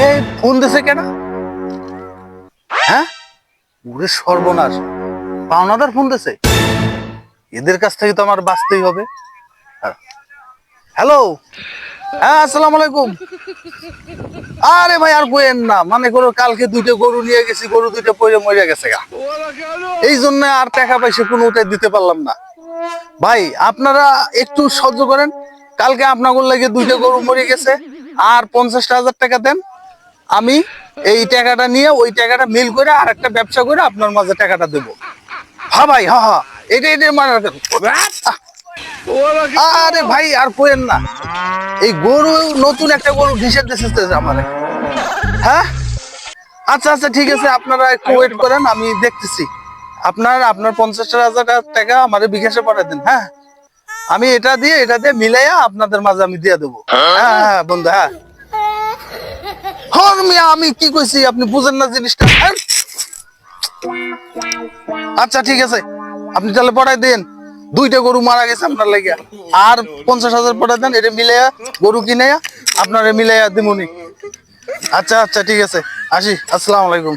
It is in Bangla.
এই ফোন দিছে কেন? হ্যাঁ, ওরে সর্বনাশ, পাওনাদার ফোন দিছে। এদের কাছ থেকে তো আমার বাঁচতেই হবে। হ্যালো, হ্যাঁ আসসালামু আলাইকুম। আরে ভাই আর বইয়েন না, মানে করো কালকে দুইটা গরু নিয়ে গেছি, গরু দুইটা পড়ে মরে গেছে গা। এই জন্য আর টাকা পয়সা কোনোটাই দিতে পারলাম না। ভাই আপনারা একটু সহ্য করেন, কালকে আপনাদের লাগে দুইটা গরু মরে গেছে, আর 50,000 টাকা দেন। আমি এই টাকাটা নিয়ে ওই টাকাটা মিল করে আর একটা ব্যবসা করে আপনার মাঝে টাকাটা দেবো। হ্যাঁ ভাই, হ্যাঁ হ্যাঁ, এটা মানে আরে ভাই আর কোয়েন না, এই গরু নতুন একটা গরু ঘিসে দিতেছে আমারে। হ্যাঁ আচ্ছা আচ্ছা ঠিক আছে, আপনারা একটু ওয়েট করেন, আমি দেখতেছি। আপনার 50,000 টাকা আমার বিকাশে পাঠিয়ে দেন। হ্যাঁ, আমি এটা দিয়ে মিলাইয়া আপনাদের মাঝে আমি দিয়ে দেবো। হ্যাঁ হ্যাঁ বন্ধু, হ্যাঁ হর মিয়া, আমি কি কইছি আপনি বুঝেন না জিনিসটা। আচ্ছা ঠিক আছে, আপনি তাহলে পড়াই দেন। দুইটা গরু মারা গেছে আপনার লাগিয়া, আর 50,000 পড়াই দেন, এটা মিলাইয়া গরু কিনাইয়া আপনারা মিলাইয়া দিমুনি। আচ্ছা আচ্ছা ঠিক আছে, আসি, আসসালামু আলাইকুম।